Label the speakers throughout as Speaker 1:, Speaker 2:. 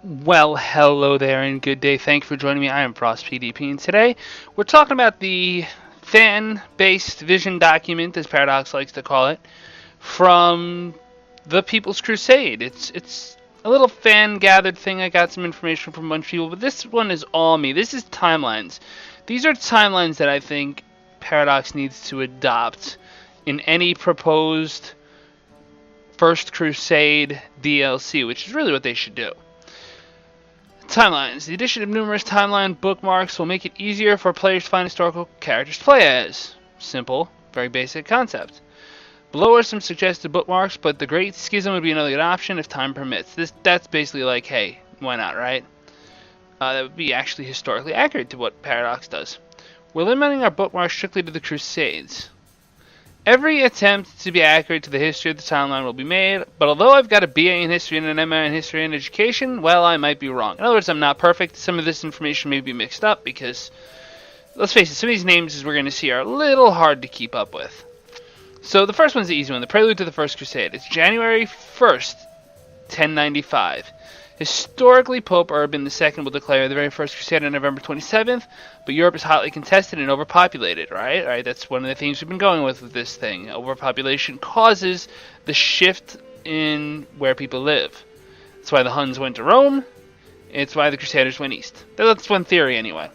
Speaker 1: Well, hello there and good day. Thank you for joining me. I am Frost PDP, and today we're talking about the fan-based vision document, as Paradox likes to call it, from the People's Crusade. It's a little fan-gathered thing. I got some information from a bunch of people, but this one is all me. This is timelines. These are timelines that I think Paradox needs to adopt in any proposed First Crusade DLC, which is really what they should do. Timelines. The addition of numerous timeline bookmarks will make it easier for players to find historical characters to play as. Simple, very basic concept. Below are some suggested bookmarks, but the Great Schism would be another good option if time permits. That's basically like, hey, why not, right? That would be actually historically accurate to what Paradox does. We're limiting our bookmarks strictly to the Crusades. Every attempt to be accurate to the history of the timeline will be made, but although I've got a BA in history and an MA in history and education, well, I might be wrong. In other words, I'm not perfect. Some of this information may be mixed up because, let's face it, some of these names, as we're going to see, are a little hard to keep up with. So the first one's the easy one, the Prelude to the First Crusade. It's January 1st, 1095. Historically, Pope Urban II will declare the very first crusade on November 27th, but Europe is hotly contested and overpopulated, right? That's one of the themes we've been going with this thing. Overpopulation causes the shift in where people live. That's why the Huns went to Rome. It's why the Crusaders went east. That's one theory, anyway.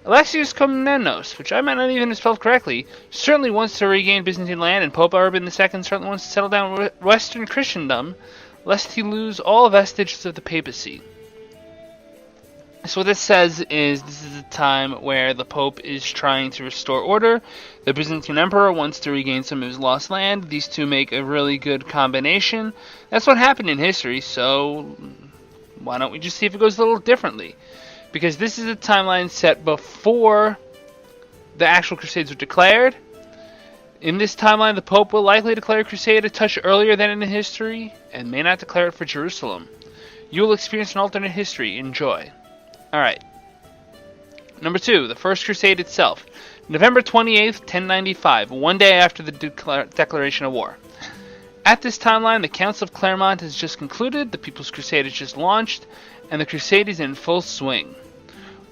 Speaker 1: Alexius Komnenos, which I might not even have spelled correctly, certainly wants to regain Byzantine land, and Pope Urban II certainly wants to settle down Western Christendom, lest he lose all vestiges of the papacy. So what this says is this is a time where the Pope is trying to restore order. The Byzantine Emperor wants to regain some of his lost land. These two make a really good combination. That's what happened in history, so why don't we just see if it goes a little differently? Because this is a timeline set before the actual Crusades were declared. In this timeline, the Pope will likely declare a crusade a touch earlier than in history, and may not declare it for Jerusalem. You will experience an alternate history. Enjoy. Alright. Number 2, the First Crusade itself. November 28th, 1095, one day after the declaration of war. At this timeline, the Council of Clermont has just concluded, the People's Crusade has just launched, and the crusade is in full swing.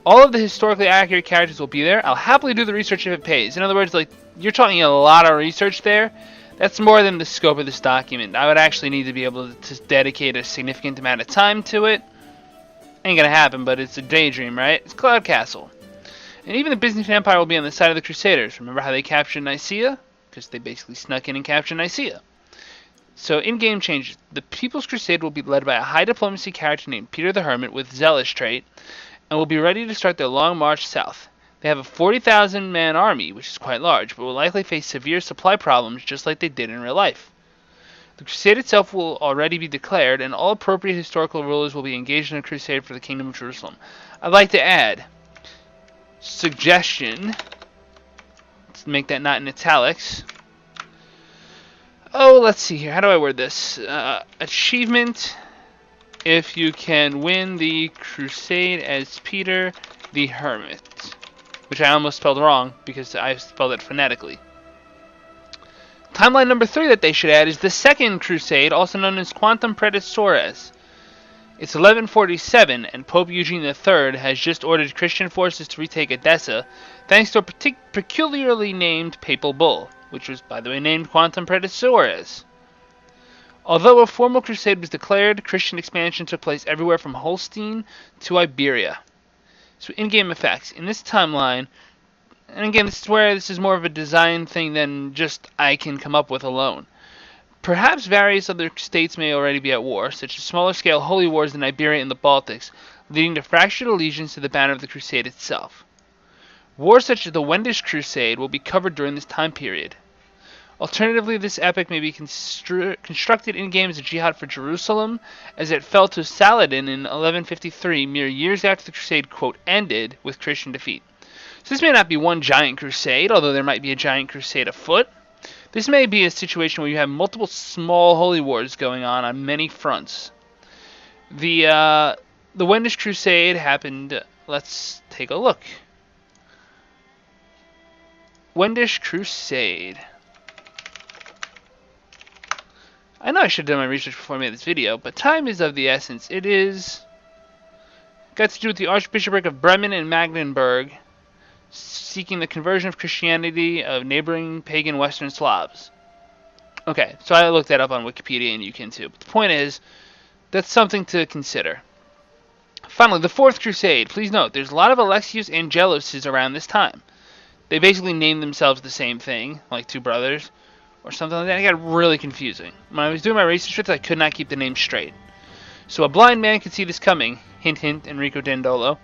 Speaker 1: All of the historically accurate characters will be there. I'll happily do the research if it pays. In other words, like, you're talking a lot of research there. That's more than the scope of this document. I would actually need to be able to dedicate a significant amount of time to it. Ain't gonna happen, but it's a daydream, right? It's Cloud Castle. And even the Byzantine Empire will be on the side of the Crusaders. Remember how they captured Nicaea? Because they basically snuck in and captured Nicaea. So, in-game changes. The People's Crusade will be led by a high diplomacy character named Peter the Hermit with Zealous trait, and will be ready to start their long march south. They have a 40,000-man army, which is quite large, but will likely face severe supply problems just like they did in real life. The crusade itself will already be declared, and all appropriate historical rulers will be engaged in a crusade for the Kingdom of Jerusalem. I'd like to add, suggestion, let's make that not in italics. Oh, let's see here, how do I word this? Achievement, if you can win the crusade as Peter the Hermit. Which I almost spelled wrong because I spelled it phonetically. Timeline number 3 that they should add is the Second Crusade, also known as Quantum Predecessores. It's 1147, and Pope Eugene III has just ordered Christian forces to retake Edessa, thanks to a peculiarly named papal bull, which was, by the way, named Quantum Predecessores. Although a formal crusade was declared, Christian expansion took place everywhere from Holstein to Iberia. So in-game effects. In this timeline, and again, this is where this is more of a design thing than just I can come up with alone. Perhaps various other states may already be at war, such as smaller-scale holy wars in Iberia and the Baltics, leading to fractured allegiance to the banner of the crusade itself. Wars such as the Wendish Crusade will be covered during this time period. Alternatively, this epic may be constructed in-game as a jihad for Jerusalem, as it fell to Saladin in 1153, mere years after the crusade, quote, ended with Christian defeat. So this may not be one giant crusade, although there might be a giant crusade afoot. This may be a situation where you have multiple small holy wars going on many fronts. The Wendish Crusade happened, let's take a look. Wendish Crusade. I know I should have done my research before I made this video, but time is of the essence. It is got to do with the Archbishopric of Bremen and Magdeburg seeking the conversion of Christianity of neighboring pagan Western Slavs. Okay, so I looked that up on Wikipedia, and you can too. But the point is, that's something to consider. Finally, the Fourth Crusade. Please note, there's a lot of Alexius Angeluses around this time. They basically named themselves the same thing, like two brothers, or something like that. It got really confusing. When I was doing my research with it, I could not keep the names straight. So a blind man could see this coming. Hint, hint, Enrico Dandolo.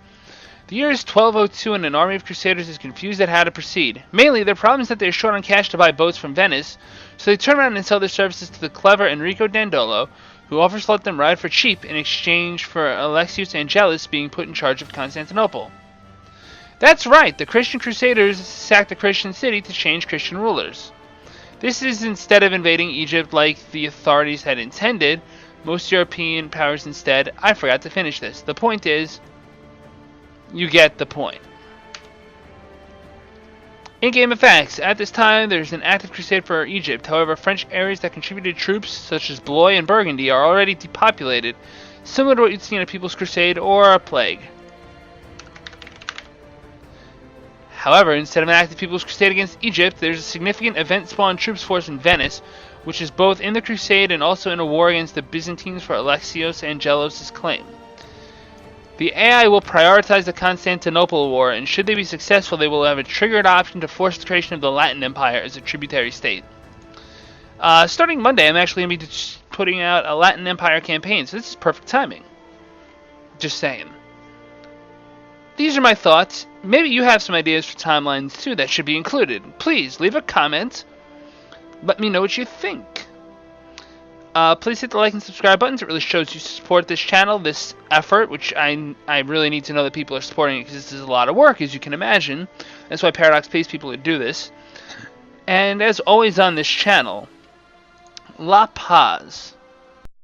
Speaker 1: The year is 1202 and an army of crusaders is confused at how to proceed. Mainly, their problem is that they are short on cash to buy boats from Venice, so they turn around and sell their services to the clever Enrico Dandolo, who offers to let them ride for cheap in exchange for Alexius Angelus being put in charge of Constantinople. That's right, the Christian Crusaders sacked a Christian city to change Christian rulers. This is instead of invading Egypt like the authorities had intended. Most European powers instead. I forgot to finish this. The point is, you get the point. In-game effects. At this time, there's an active crusade for Egypt. However, French areas that contributed troops, such as Blois and Burgundy, are already depopulated, similar to what you'd see in a People's Crusade or a plague. However, instead of an active People's Crusade against Egypt, there's a significant event-spawned troops force in Venice, which is both in the Crusade and also in a war against the Byzantines for Alexios Angelos' claim. The AI will prioritize the Constantinople War, and should they be successful, they will have a triggered option to force the creation of the Latin Empire as a tributary state. Starting Monday, I'm actually going to be putting out a Latin Empire campaign, so this is perfect timing. Just saying. These are my thoughts. Maybe you have some ideas for timelines, too, that should be included. Please, leave a comment. Let me know what you think. Please hit the like and subscribe buttons. It really shows you support this channel, this effort, which I really need to know that people are supporting it because this is a lot of work, as you can imagine. That's why Paradox pays people to do this. And as always on this channel, La Paz.